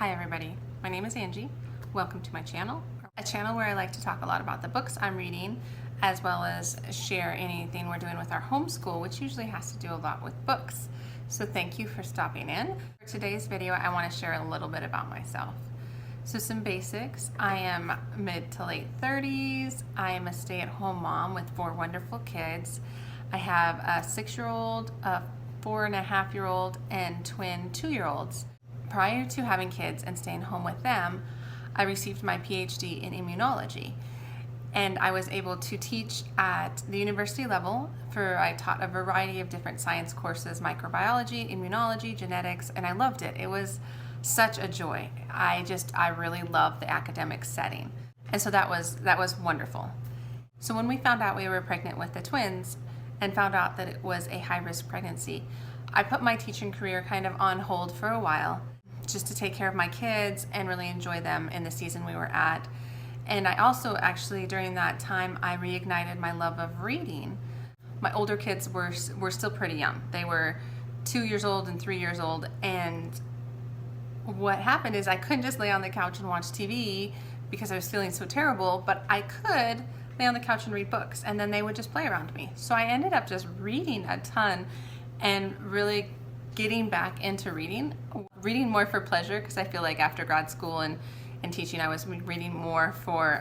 Hi everybody, my name is Angie. Welcome to my channel, a channel where I like to talk a lot about the books I'm reading, as well as share anything we're doing with our homeschool, which usually has to do a lot with books. So thank you for stopping in. For today's video, I want to share a little bit about myself. So some basics. I am mid to late 30s. I am a stay-at-home mom with 4 wonderful kids. I have a 6-year-old, a 4.5-year-old, and twin 2-year-olds. Prior to having kids and staying home with them, I received my PhD in immunology. And I was able to teach at the university level. I taught a variety of different science courses, microbiology, immunology, genetics, and I loved it. It was such a joy. I really loved the academic setting. And so that was wonderful. So when we found out we were pregnant with the twins and found out that it was a high-risk pregnancy, I put my teaching career kind of on hold for a while, just to take care of my kids and really enjoy them in the season we were at. And I also actually, during that time, I reignited my love of reading. My older kids were still pretty young. They were 2 years old and 3 years old. And what happened is I couldn't just lay on the couch and watch TV because I was feeling so terrible, but I could lay on the couch and read books, and then they would just play around me. So I ended up just reading a ton and really getting back into reading more for pleasure, because I feel like after grad school and teaching I was reading more for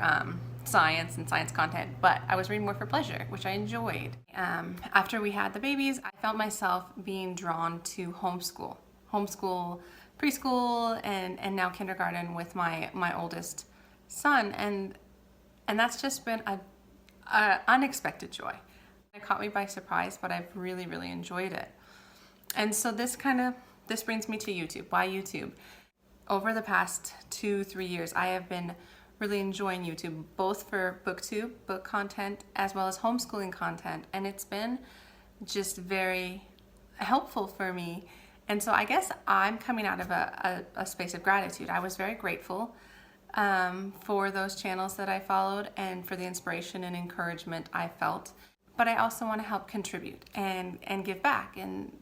science and science content, but I was reading more for pleasure, which I enjoyed. After we had the babies, I felt myself being drawn to homeschool preschool and now kindergarten with my oldest son, and that's just been a unexpected joy. It caught me by surprise, but I've really enjoyed it. And so this brings me to YouTube. Why YouTube? Over the past 2-3 years, I have been really enjoying YouTube, both for Booktube, book content, as well as homeschooling content. And it's been just very helpful for me. And so I guess I'm coming out of a space of gratitude. I was very grateful for those channels that I followed and for the inspiration and encouragement I felt. But I also want to help contribute and give back and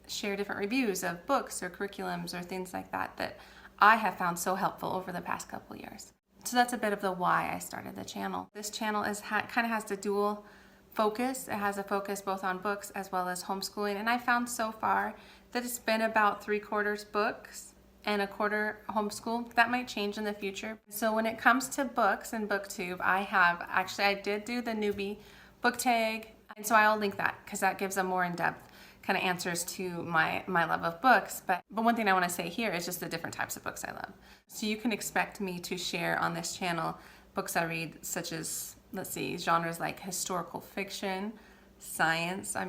share different reviews of books or curriculums or things like that I have found so helpful over the past couple years. So that's a bit of the why I started the channel. This channel kind of has the dual focus. It has a focus both on books as well as homeschooling, and I found so far that it's been about 3/4 books and 1/4 homeschool. That might change in the future. So when it comes to books and Booktube, I did do the newbie book tag, and so I'll link that because that gives a more in-depth kind of answers to my love of books. But one thing I want to say here is just the different types of books I love. So you can expect me to share on this channel books I read, such as, genres like historical fiction, science. I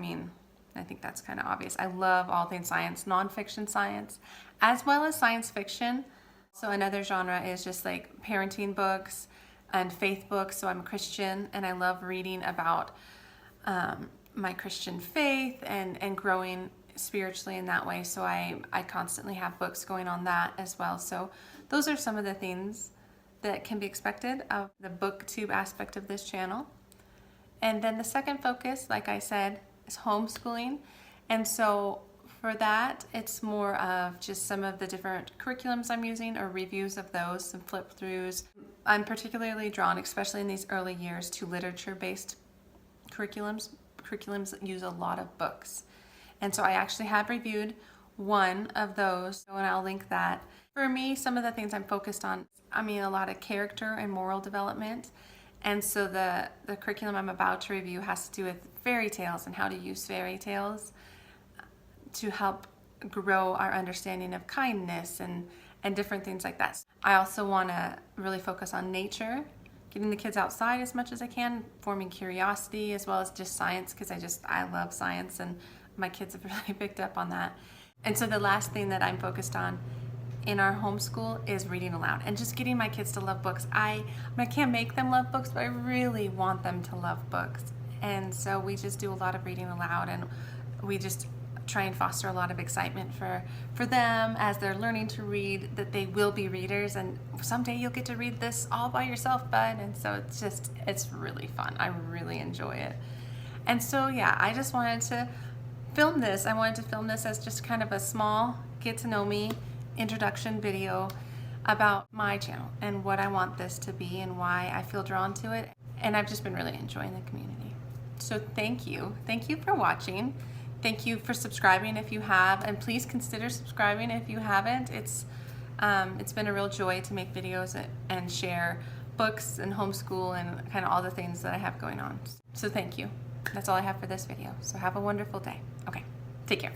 think that's kind of obvious. I love all things science, nonfiction science, as well as science fiction. So another genre is just like parenting books and faith books. So I'm a Christian, and I love reading about my Christian faith and growing spiritually in that way. So I constantly have books going on that as well. So those are some of the things that can be expected of the Booktube aspect of this channel. And then the second focus, like I said, is homeschooling. And so for that, it's more of just some of the different curriculums I'm using or reviews of those, some flip throughs. I'm particularly drawn, especially in these early years, to literature-based curriculums that use a lot of books. And so I actually have reviewed one of those, and I'll link that. For me, some of the things I'm focused on, a lot of character and moral development. And so the curriculum I'm about to review has to do with fairy tales and how to use fairy tales to help grow our understanding of kindness and different things like that. I also want to really focus on nature, getting the kids outside as much as I can, forming curiosity, as well as just science, because I love science, and my kids have really picked up on that. And so the last thing that I'm focused on in our homeschool is reading aloud and just getting my kids to love books. I can't make them love books, but I really want them to love books. And so we just do a lot of reading aloud, and we just try and foster a lot of excitement for them as they're learning to read, that they will be readers, and someday you'll get to read this all by yourself, bud. And so it's really fun. I really enjoy it. And so yeah, I just wanted to film this. I wanted to film this as just kind of a small get to know me introduction video about my channel and what I want this to be and why I feel drawn to it. And I've just been really enjoying the community. So thank you. Thank you for watching. Thank you for subscribing if you have, and please consider subscribing if you haven't. It's been a real joy to make videos and share books and homeschool and kind of all the things that I have going on. So thank you. That's all I have for this video. So have a wonderful day. Okay, take care.